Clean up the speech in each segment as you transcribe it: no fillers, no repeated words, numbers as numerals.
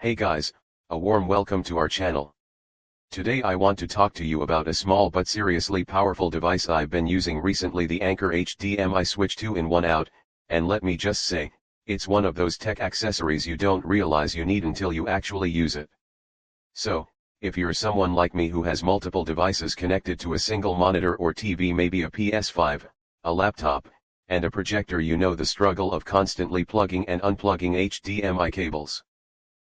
Hey guys, a warm welcome to our channel. Today I want to talk to you about a small but seriously powerful device I've been using recently, the Anker HDMI Switch 2-in-1 out, and let me just say, it's one of those tech accessories you don't realize you need until you actually use it. So, if you're someone like me who has multiple devices connected to a single monitor or TV, maybe a PS5, a laptop, and a projector, you know the struggle of constantly plugging and unplugging HDMI cables.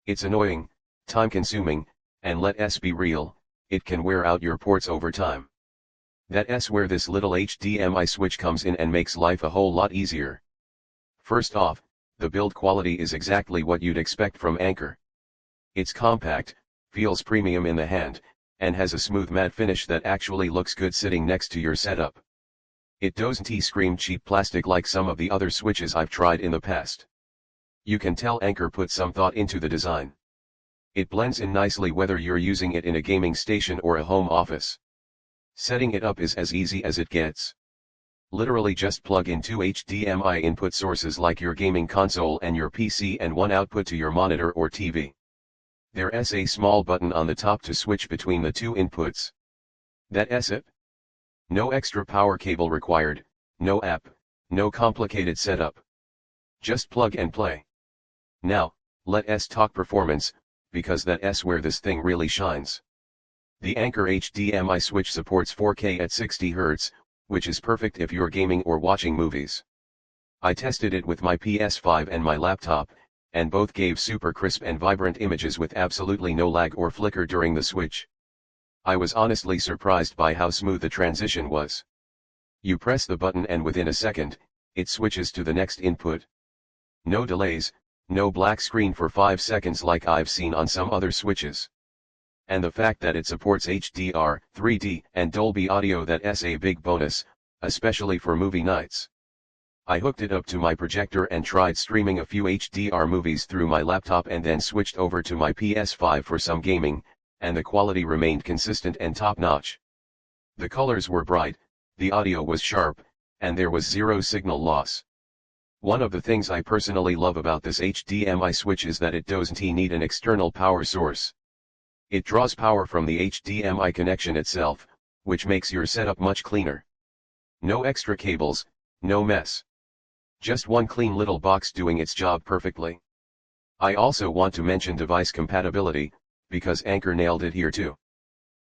It's annoying, time-consuming, and let's be real, it can wear out your ports over time. That's where this little HDMI switch comes in and makes life a whole lot easier. First off, the build quality is exactly what you'd expect from Anker. It's compact, feels premium in the hand, and has a smooth matte finish that actually looks good sitting next to your setup. It doesn't scream cheap plastic like some of the other switches I've tried in the past. You can tell Anker put some thought into the design. It blends in nicely whether you're using it in a gaming station or a home office. Setting it up is as easy as it gets. Literally just plug in two HDMI input sources like your gaming console and your PC and one output to your monitor or TV. There's a small button on the top to switch between the two inputs. That's it. No extra power cable required, no app, no complicated setup. Just plug and play. Now, let's talk performance, because that's where this thing really shines. The Anker HDMI Switch supports 4K at 60 Hz, which is perfect if you're gaming or watching movies. I tested it with my PS5 and my laptop, and both gave super crisp and vibrant images with absolutely no lag or flicker during the switch. I was honestly surprised by how smooth the transition was. You press the button and within a second, it switches to the next input. No delays, no black screen for 5 seconds like I've seen on some other switches. And the fact that it supports HDR, 3D, and Dolby audio, that's a big bonus, especially for movie nights. I hooked it up to my projector and tried streaming a few HDR movies through my laptop and then switched over to my PS5 for some gaming, and the quality remained consistent and top-notch. The colors were bright, the audio was sharp, and there was zero signal loss. One of the things I personally love about this HDMI switch is that it doesn't need an external power source. It draws power from the HDMI connection itself, which makes your setup much cleaner. No extra cables, no mess. Just one clean little box doing its job perfectly. I also want to mention device compatibility, because Anker nailed it here too.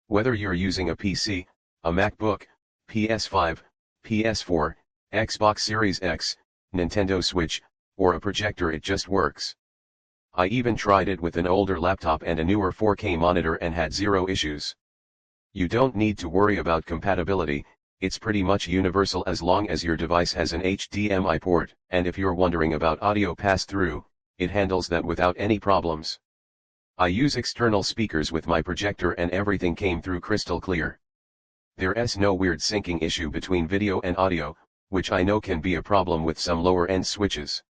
Whether you're using a PC, a MacBook, PS5, PS4, Xbox Series X, Nintendo Switch, or a projector, it just works. I even tried it with an older laptop and a newer 4K monitor and had zero issues. You don't need to worry about compatibility, it's pretty much universal as long as your device has an HDMI port, and if you're wondering about audio pass-through, it handles that without any problems. I use external speakers with my projector and everything came through crystal clear. There's no weird syncing issue between video and audio, which I know can be a problem with some lower-end switches.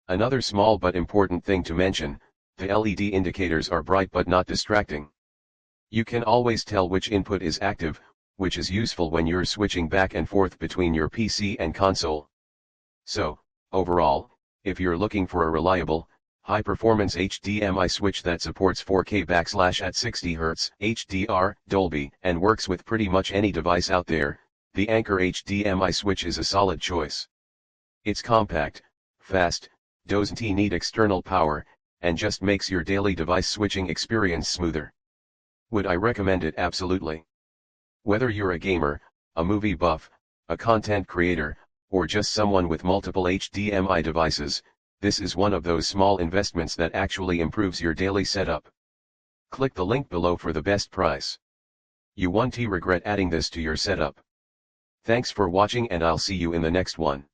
Another small but important thing to mention, the LED indicators are bright but not distracting. You can always tell which input is active, which is useful when you're switching back and forth between your PC and console. So, overall, if you're looking for a reliable, high-performance HDMI switch that supports 4K at 60 Hz, HDR, Dolby, and works with pretty much any device out there, the Anker HDMI Switch is a solid choice. It's compact, fast, doesn't need external power, and just makes your daily device switching experience smoother. Would I recommend it? Absolutely. Whether you're a gamer, a movie buff, a content creator, or just someone with multiple HDMI devices, this is one of those small investments that actually improves your daily setup. Click the link below for the best price. You won't regret adding this to your setup. Thanks for watching and I'll see you in the next one.